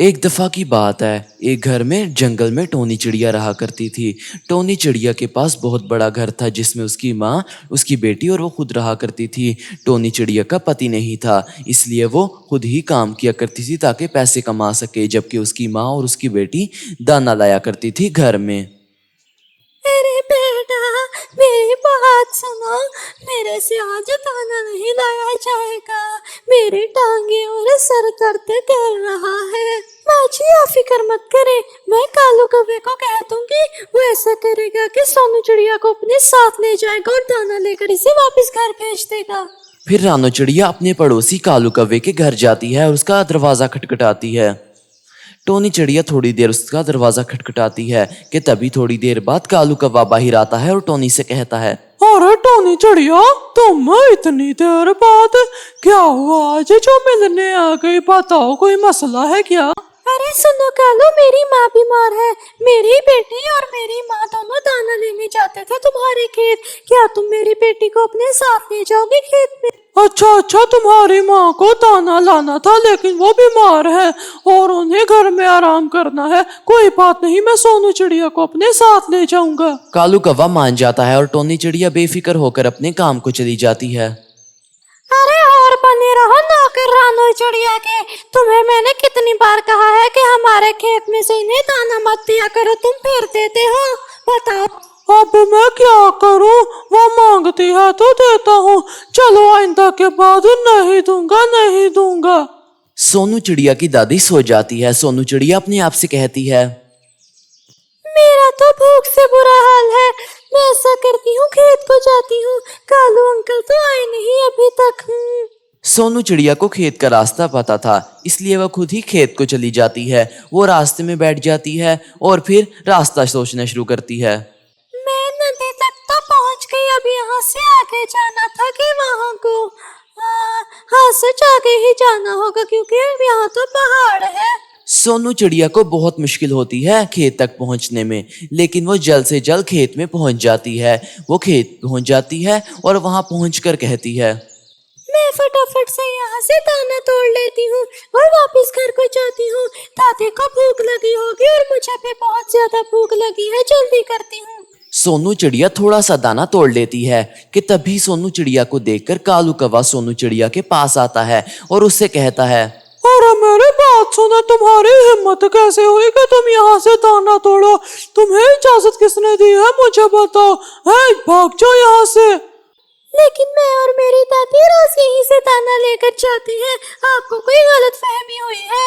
एक दफा की बात है, एक घर में जंगल में टोनी चिड़िया रहा करती थी। टोनी चिड़िया के पास बहुत बड़ा घर था जिसमें उसकी माँ, उसकी बेटी और वो खुद रहा करती थी। टोनी चिड़िया का पति नहीं था, इसलिए वो खुद ही काम किया करती थी ताकि पैसे कमा सके, जबकि उसकी माँ और उसकी बेटी दाना लाया करती थी घर में। अरे बेटा, मेरी बात सुनो। मेरे से आज दाना नहीं लाया जाएगा। मेरी टांगे और सर दर्द कर रहा है। माँ जी आप फिक्र मत करे, मैं कालू कौवे को कह दूंगी, वो ऐसा करेगा कि सोनू चिड़िया को अपने साथ ले जाएगा और दाना लेकर इसे वापस घर भेज देगा। फिर रानो चिड़िया अपने पड़ोसी कालू कौवे के घर जाती है और उसका दरवाजा खटखटाती है। टोनी चिड़िया थोड़ी देर उसका दरवाजा खटखटाती है कि तभी थोड़ी देर बाद कालू कौवा बाहर आता है और टोनी से कहता है, अरे टोनी चिड़िया, तुम इतनी देर बाद क्या हुआ? आज जो मिलने आ गई, बताओ कोई मसला है क्या? अरे सुनो कालू, मेरी माँ बीमार है। मेरी बेटी और मेरी माँ दोनों दाना लेने जाते थे तुम्हारे खेत। क्या तुम मेरी बेटी को अपने साथ ले जाओगे खेत में? अच्छा, तुम्हारी माँ को दाना लाना था लेकिन वो बीमार है और उन्हें घर में आराम करना है। कोई बात नहीं, मैं सोनू चिड़िया को अपने साथ ले जाऊंगा। कालू कौवा मान जाता है और टोनी चिड़िया बेफिक्र होकर अपने काम को चली जाती है। अरे और बने रहो नौकर रानो चिड़िया के। तुम्हें मैंने कितनी बार कहा है कि हमारे खेत में से इन्हें दाना मत दिया करो, तुम फिर देते हो। बताओ अब मैं क्या करूं? वो मांगती है तो देता हूँ। चलो आइंदा के बाद नहीं दूंगा। सोनू चिड़िया की दादी सो जाती है। सोनू चिड़िया अपने आप से कहती है, मेरा तो भूख से बुरा हाल है। मैं ऐसा करती हूँ, खेत को जाती हूँ। कालू अंकल तो आए नहीं अभी तक। सोनू चिड़िया को खेत का रास्ता पता था, इसलिए वह खुद ही खेत को चली जाती है। वो रास्ते में बैठ जाती है और फिर रास्ता सोचना शुरू करती है। मैं नदी तक तो पहुँच गई, अब यहाँ से आगे जाना था कि वहाँ को? हाँ सच आगे ही जाना होगा क्योंकि अब यहाँ तो पहाड़ है। सोनू चिड़िया को बहुत मुश्किल होती है खेत तक पहुंचने में, लेकिन वो जल्द से जल्द खेत में पहुंच जाती है। वो खेत पहुंच जाती है और वहां पहुंचकर कहती है, मैं फटाफट से यहाँ से दाना तोड़ लेती हूँ और वापस घर को जाती हूँ। दादी को भूख लगी होगी और मुझे भी बहुत ज्यादा भूख लगी है, जल्दी करती हूँ। सोनू चिड़िया थोड़ा सा दाना तोड़ लेती है कि तभी सोनू चिड़िया को देखकर कालू कौवा सोनू चिड़िया के पास आता है और उससे कहता है, अरे मेरी बात सुनो, तुम्हारी हिम्मत कैसे हुई कि तुम यहाँ से दाना तोड़ो? तुम्हें इजाजत किसने दी है मुझे बताओ। है, भाग जाओ यहाँ से। लेकिन मैं और मेरी दादी रोज यहीं से दाना लेकर जाती हैं। आपको कोई गलतफहमी हुई है?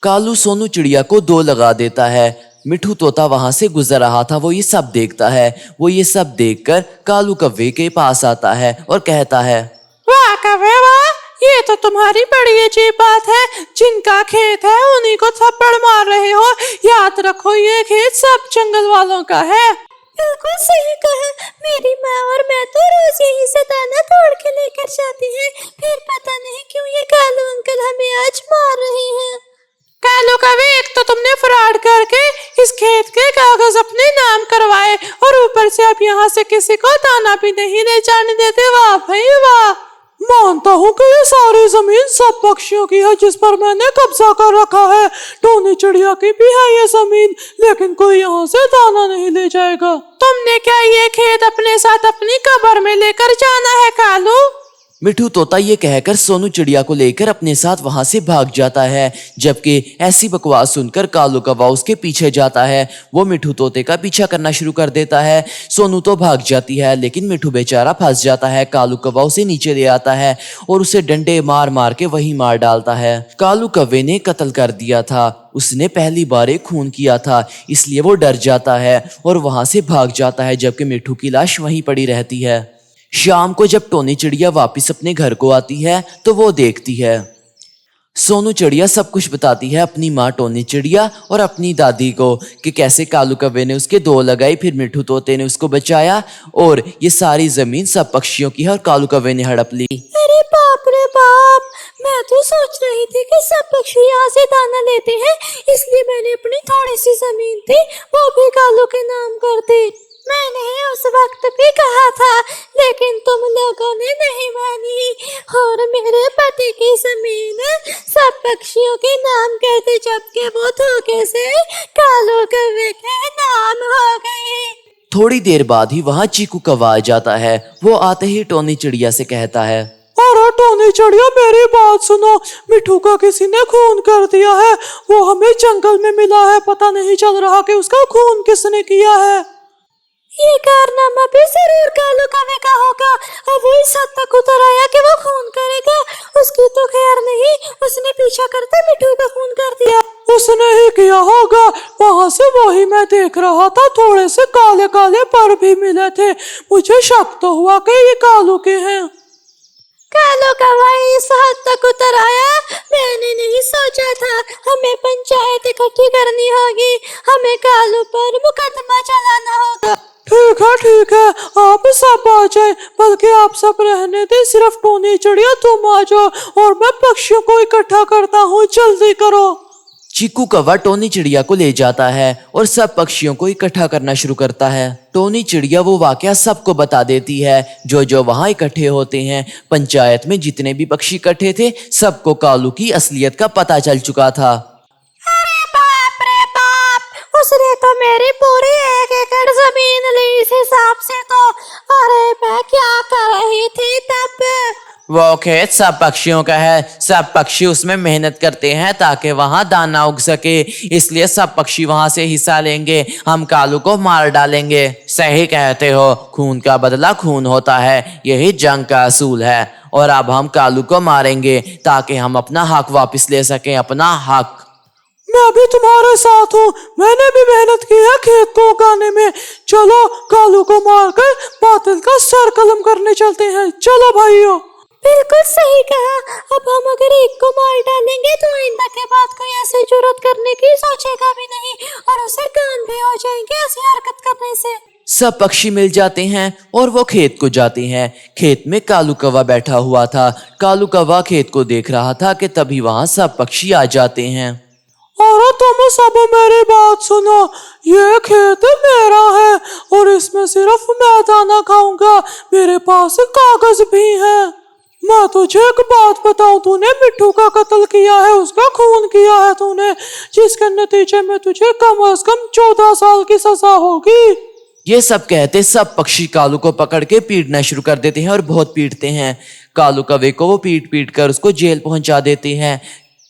कालू सोनू चिड़िया को दो लगा देता है। मिठू तोता वहां से गुजर रहा था, वो ये सब देखता है। वो ये सब देखकर कालू कौवे के पास आता है और कहता है, वाह कौवे वाह, ये तो तुम्हारी बड़ी अजीब बात है। जिनका खेत है उन्हीं को थप्पड़ मार रहे हो। याद रखो ये खेत सब जंगल वालों का है। बिल्कुल सही कहा। मेरी माँ और मैं तो रोज यहीं से दाना तोड़ के लेकर जाती हैं। फिर पता नहीं क्यों ये कालू अंकल हमें आज मार रहे हैं। कालू कौवे, एक तो तुमने फ्रॉड करके इस खेत के कागज अपने नाम करवाए और ऊपर से अब यहाँ से किसी को दाना भी नहीं ले जाने देते। वाह भाई वाह। मानता हूँ कि ये सारी जमीन सब पक्षियों की है जिस पर मैंने कब्जा कर रखा है। टोनी चिड़िया की भी है ये जमीन, लेकिन कोई यहाँ से दाना नहीं ले जाएगा। तुमने क्या ये खेत अपने साथ अपनी कब्र में लेकर जाना है कालू? मिठू तोता ये कहकर सोनू चिड़िया को लेकर अपने साथ वहां से भाग जाता है, जबकि ऐसी बकवास सुनकर कालू कौवा उसके पीछे जाता है। वो मिठू तोते का पीछा करना शुरू कर देता है। सोनू तो भाग जाती है लेकिन मिठू बेचारा फंस जाता है। कालू कौवा उसे नीचे ले आता है और उसे डंडे मार मार के वहीं मार डालता है। कालू कौवे ने कत्ल कर दिया था, उसने पहली बार एक खून किया था, इसलिए वो डर जाता है और वहां से भाग जाता है, जबकि मिठू की लाश वहीं पड़ी रहती है। शाम को जब टोनी चिड़िया वापस अपने घर को आती है तो वो देखती है, सोनू चिड़िया सब कुछ बताती है अपनी माँ टोनी चिड़िया और अपनी दादी को कि कैसे कालू कौवे ने उसके दो लगाई, फिर मिठू तोते ने उसको बचाया और ये सारी जमीन सब पक्षियों की है और कालू कौवे ने हड़प ली। अरे बाप रे बाप, मैं तो सोच रही थी कि सब पक्षी यहाँ से दाना लेते हैं, इसलिए मैंने अपनी थोड़ी सी जमीन थी वो भी कालू के नाम कर दी। मैंने उस वक्त भी कहा था, लेकिन तुम लोगों ने नहीं मानी और मेरे पति की जमीन सब पक्षियों के नाम कर दी, जबकि वो धोखे से कालो कौवे के नाम हो गई। थोड़ी देर बाद ही वहाँ चीकू कौवा आ जाता है। वो आते ही टोनी चिड़िया से कहता है, अरे टोनी चिड़िया मेरी बात सुनो, मिठू का किसी ने खून कर दिया है। वो हमें जंगल में मिला है, पता नहीं चल रहा कि उसका खून किसने किया है। ये कारनामा भी जरूर कालो कौवे का होगा। अब वो इस हद तक उतर आया कि वो खून करेगा। उसकी तो खैर नहीं, उसने पीछा करते मिठू का खून कर दिया। उसने ही किया होगा। वहाँ से वही मैं देख रहा था, थोड़े से काले काले पर भी मिले थे। मुझे शक तो हुआ कि ये कालू के हैं। कालो कौवा इस हद तक उतर आया, मैंने नहीं सोचा था। हमें पंचायत इकट्ठी करनी होगी, हमें कालू पर मुकदमा चलाना होगा। ठीक है, आप सब आ जाए, बल्कि आप सब रहने दे, सिर्फ टोनी चिड़िया तुम आ जाओ और मैं पक्षियों को इकट्ठा करता हूँ, जल्दी करो। चीकू कौवा टोनी चिड़िया को ले जाता है और सब पक्षियों को इकट्ठा करना शुरू करता है। टोनी चिड़िया वो वाकया सबको बता देती है जो वहाँ इकट्ठे होते हैं। पंचायत में जितने भी पक्षी इकट्ठे थे, सबको कालू की असलियत का पता चल चुका था। अरे बाप रे बाप, उसने तो मेरी पूरी 1 एकड़ जमीन ली। इस हिसाब से तो अरे मैं क्या कर रही थी तब। वो खेत सब पक्षियों का है। सब पक्षी उसमें मेहनत करते हैं ताकि वहाँ दाना उग सके, इसलिए सब पक्षी वहाँ से हिस्सा लेंगे। हम कालू को मार डालेंगे। सही कहते हो, खून का बदला खून होता है, यही जंग का असूल है। और अब हम कालू को मारेंगे ताकि हम अपना हक वापस ले सकें, अपना हक। मैं भी तुम्हारे साथ हूँ, मैंने भी मेहनत की है खेत को उगाने में। चलो कालू को मारकर बातिल का सर कलम करने चलते हैं, चलो भाइयों। बिल्कुल सही कहा। अब हम अगर एक को मार डालेंगे तो आइंदा के बाद कोई ऐसी जुर्रत करने की सोचेगा भी नहीं और उसे कान भी हो जाएंगे ऐसी हरकत करने से। सब पक्षी मिल जाते हैं और वो खेत को जाते हैं। खेत में कालू कौवा बैठा हुआ था। कालू कौवा खेत को देख रहा था कि तभी वहाँ सब पक्षी आ जाते हैं। और तुम सब मेरी बात सुनो, ये खेत मेरा है और इसमें सिर्फ मैं दाना खाऊंगा। मेरे पास कागज भी है। मैं तुझे एक बात बताऊं, तूने मिट्ठू का कत्ल किया है, उसका खून किया है तूने, जिसके नतीजे में तुझे कम से कम 14 साल की सजा होगी। ये सब कहते सब पक्षी कालू को पकड़ के पीटना शुरू कर देते हैं और बहुत पीटते हैं। कालू कौवे को वो पीट पीट कर उसको जेल पहुंचा देते हैं।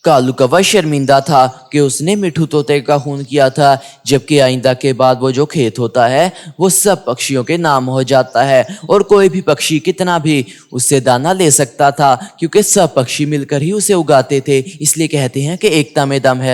कालू कौवा शर्मिंदा था कि उसने मिठू तोते का खून किया था, जबकि आइंदा के बाद वो जो खेत होता है वो सब पक्षियों के नाम हो जाता है और कोई भी पक्षी कितना भी उससे दाना ले सकता था, क्योंकि सब पक्षी मिलकर ही उसे उगाते थे। इसलिए कहते हैं कि एकता में दम है।